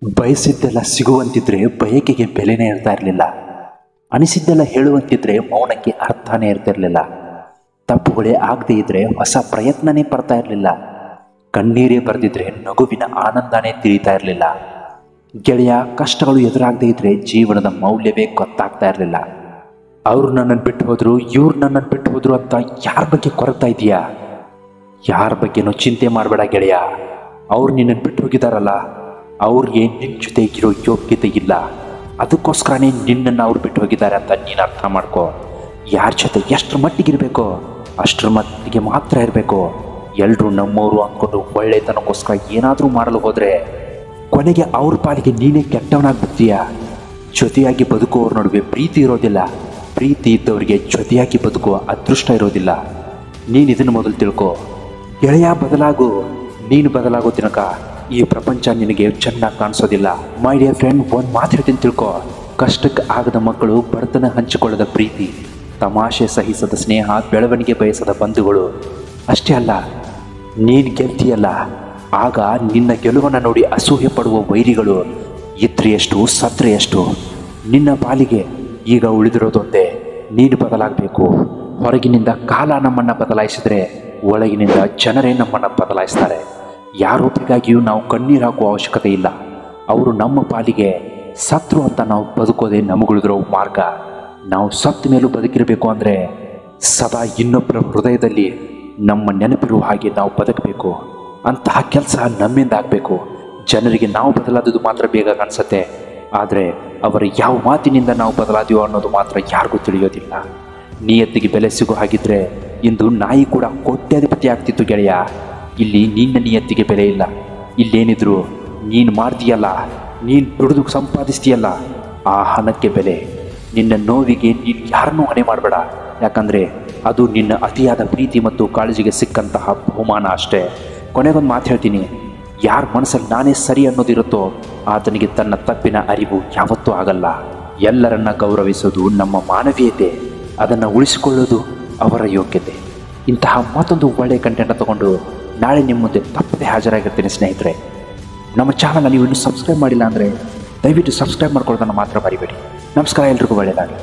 ಬಯಸಿದ್ದೆಲ್ಲ ಸಿಗುವಂತಿದ್ರೆ ಬಯಕೆಗೆ ಬೆಲೆನೇ ಇರ್ತಾ ಇರಲಿಲ್ಲ. ಅನಿಸಿದ್ದೆಲ್ಲ ಹೇಳುವಂತಿದ್ರೆ ಮೌನಕ್ಕೆ ಅರ್ಥನೇ ಇರ್ತಿರ್ಲಿಲ್ಲ. ತಪ್ಪುಗಳೇ ಆಗದೇ ಇದ್ರೆ ಹೊಸ ಪ್ರಯತ್ನನೇ ಬರ್ತಾ ಇರಲಿಲ್ಲ. ಕಣ್ಣೀರೇ ಬರೆದಿದ್ರೆ ನಗುವಿನ ಆನಂದನೇ ತಿಳಿತಾ ಇರಲಿಲ್ಲ. ಗೆಳೆಯ, ಕಷ್ಟಗಳು ಎದುರಾಗದೇ ಇದ್ರೆ ಜೀವನದ ಮೌಲ್ಯವೇ ಗೊತ್ತಾಗ್ತಾ ಇರಲಿಲ್ಲ. ಅವ್ರು ನನ್ನನ್ನು ಬಿಟ್ಟು ಹೋದ್ರು, ಇವ್ರು ನನ್ನನ್ನು ಬಿಟ್ಟು ಹೋದ್ರು ಅಂತ ಯಾರ ಬಗ್ಗೆ ಕೊರಗ್ತಾ ಇದೆಯಾ? ಯಾರ ಬಗ್ಗೆನೂ ಚಿಂತೆ ಮಾಡಬೇಡ ಗೆಳೆಯ. ಅವ್ರು ನಿನ್ನನ್ನು ಬಿಟ್ಟು ಹೋಗಿದಾರಲ್ಲ, ಅವ್ರಿಗೆ ನಿನ್ನ ಜೊತೆ ಇರೋ ಯೋಗ್ಯತೆ ಇಲ್ಲ. ಅದಕ್ಕೋಸ್ಕರನೇ ನಿನ್ನನ್ನು ಅವ್ರು ಬಿಟ್ಟು ಹೋಗಿದ್ದಾರೆ ಅಂತ ನೀನು ಅರ್ಥ ಮಾಡ್ಕೋ. ಯಾರ ಜೊತೆ ಎಷ್ಟರ ಮಟ್ಟಿಗಿರಬೇಕೋ ಅಷ್ಟರ ಮಟ್ಟಿಗೆ ಮಾತ್ರ ಇರಬೇಕು. ಎಲ್ಲರೂ ನಮ್ಮವರು ಅಂದ್ಕೊಂಡು ಒಳ್ಳೆತನಕ್ಕೋಸ್ಕರ ಏನಾದರೂ ಮಾಡಲು ಹೋದರೆ ಕೊನೆಗೆ ಅವ್ರ ಪಾಲಿಗೆ ನೀನೇ ಕೆಟ್ಟವನಾಗ್ಬಿಡ್ತೀಯ. ಜೊತೆಯಾಗಿ ಬದುಕುವವ್ರ ನಡುವೆ ಪ್ರೀತಿ ಇರೋದಿಲ್ಲ. ಪ್ರೀತಿ ಇದ್ದವರಿಗೆ ಜೊತೆಯಾಗಿ ಬದುಕುವ ಅದೃಷ್ಟ ಇರೋದಿಲ್ಲ. ನೀನು ಇದನ್ನು ಮೊದಲು ತಿಳ್ಕೊ ಗೆಳೆಯ. ಬದಲಾಗು. ನೀನು ಬದಲಾಗೋ ತನಕ ಈ ಪ್ರಪಂಚ ನಿನಗೆ ಚೆನ್ನಾಗಿ ಕಾಣಿಸೋದಿಲ್ಲ. ಮೈ ಡಿಯರ್ ಫ್ರೆಂಡ್, ಒಂದು ಮಾತು ಹೇಳ್ತೀನಿ ತಿಳ್ಕೊ. ಕಷ್ಟಕ್ಕೆ ಆಗದ ಮಕ್ಕಳು, ಬಡತನ ಹಂಚಿಕೊಳ್ಳದ ಪ್ರೀತಿ, ತಮಾಷೆ ಸಹಿಸದ ಸ್ನೇಹ, ಬೆಳವಣಿಗೆ ಬಯಸದ ಬಂಧುಗಳು. ಅಷ್ಟೇ ಅಲ್ಲ, ನೀನು ಗೆಲ್ತೀಯಲ್ಲ, ಆಗ ನಿನ್ನ ಗೆಲುವನ್ನು ನೋಡಿ ಅಸೂಹೆ ಪಡುವ ವೈರಿಗಳು ಇದ್ರೆ ಎಷ್ಟು, ಸತ್ರೆ ಎಷ್ಟು. ನಿನ್ನ ಪಾಲಿಗೆ ಈಗ ಉಳಿದಿರೋದೊಂದೇ, ನೀನು ಬದಲಾಗಬೇಕು. ಹೊರಗಿನಿಂದ ಕಾಲ ನಮ್ಮನ್ನು ಬದಲಾಯಿಸಿದರೆ ಒಳಗಿನಿಂದ ಜನರೇ ನಮ್ಮನ್ನು ಬದಲಾಯಿಸ್ತಾರೆ. ಯಾರೊಬ್ಬರಿಗಾಗಿಯೂ ನಾವು ಕಣ್ಣೀರು ಹಾಕುವ ಅವಶ್ಯಕತೆ ಇಲ್ಲ. ಅವರು ನಮ್ಮ ಪಾಲಿಗೆ ಸತ್ರು ಅಂತ ನಾವು ಬದುಕೋದೇ ನಮಗುಳಿದಿರೋ ಮಾರ್ಗ. ನಾವು ಸತ್ತ ಮೇಲೂ ಬದುಕಿರಬೇಕು ಅಂದರೆ ಸದಾ ಇನ್ನೊಬ್ಬರ ಹೃದಯದಲ್ಲಿ ನಮ್ಮ ನೆನಪಿರುವ ಹಾಗೆ ನಾವು ಬದುಕಬೇಕು. ಅಂತಹ ಕೆಲಸ ನಮ್ಮಿಂದ ಆಗಬೇಕು. ಜನರಿಗೆ ನಾವು ಬದಲಾದದ್ದು ಮಾತ್ರ ಬೇಗ ಕಾಣಿಸುತ್ತೆ, ಆದರೆ ಅವರ ಯಾವ ಮಾತಿನಿಂದ ನಾವು ಬದಲಾದೀವೋ ಅನ್ನೋದು ಮಾತ್ರ ಯಾರಿಗೂ ತಿಳಿಯೋದಿಲ್ಲ. ನಿಯತ್ತಿಗೆ ಬೆಲೆ ಸಿಗೋ ಹಾಗಿದ್ರೆ ಇಂದು ನಾಯಿ ಕೂಡ ಕೋಟ್ಯಾಧಿಪತಿ ಆಗ್ತಿತ್ತು ಗೆಳೆಯ. ಇಲ್ಲಿ ನಿನ್ನ ನಿಯತ್ತಿಗೆ ಬೆಲೆ ಇಲ್ಲ. ಇಲ್ಲೇನಿದ್ರು ನೀನು ಮಾಡ್ತೀಯಲ್ಲ, ನೀನು ದುಡಿದು ಸಂಪಾದಿಸ್ತೀಯಲ್ಲ, ಆ ಹಣಕ್ಕೆ ಬೆಲೆ. ನಿನ್ನ ನೋವಿಗೆ ನೀನು ಯಾರನ್ನೂ ಹೊಣೆ ಮಾಡಬೇಡ. ಯಾಕಂದರೆ ಅದು ನಿನ್ನ ಅತಿಯಾದ ಪ್ರೀತಿ ಮತ್ತು ಕಾಳಜಿಗೆ ಸಿಕ್ಕಂತಹ ಬಹುಮಾನ ಅಷ್ಟೇ. ಕೊನೆಗೊಂದು ಮಾತು ಹೇಳ್ತೀನಿ, ಯಾರ ಮನಸ್ಸಲ್ಲಿ ನಾನೇ ಸರಿ ಅನ್ನೋದಿರುತ್ತೋ ಆತನಿಗೆ ತನ್ನ ತಪ್ಪಿನ ಅರಿವು ಯಾವತ್ತೂ ಆಗಲ್ಲ. ಎಲ್ಲರನ್ನ ಗೌರವಿಸೋದು ನಮ್ಮ ಮಾನವೀಯತೆ, ಅದನ್ನು ಉಳಿಸಿಕೊಳ್ಳೋದು ಅವರ ಯೋಗ್ಯತೆ. ಇಂತಹ ಮತ್ತೊಂದು ಒಳ್ಳೆಯ ಕಂಟೆಂಟ್ ತಗೊಂಡು ನಾಳೆ ನಿಮ್ಮ ಮುಂದೆ ತಪ್ಪದೆ ಹಾಜರಾಗಿರ್ತೀನಿ ಸ್ನೇಹಿತರೆ. ನಮ್ಮ ಚಾನಲ್ ನೀವು ಇನ್ನೂ ಸಬ್ಸ್ಕ್ರೈಬ್ ಮಾಡಿಲ್ಲ ಅಂದರೆ ದಯವಿಟ್ಟು ಸಬ್ಸ್ಕ್ರೈಬ್ ಮಾಡ್ಕೊಳ್ಳೋದನ್ನು ಮಾತ್ರ ಮರಿಬೇಡಿ. ನಮಸ್ಕಾರ, ಎಲ್ರಿಗೂ ಒಳ್ಳೆಯದಾಗಲಿ.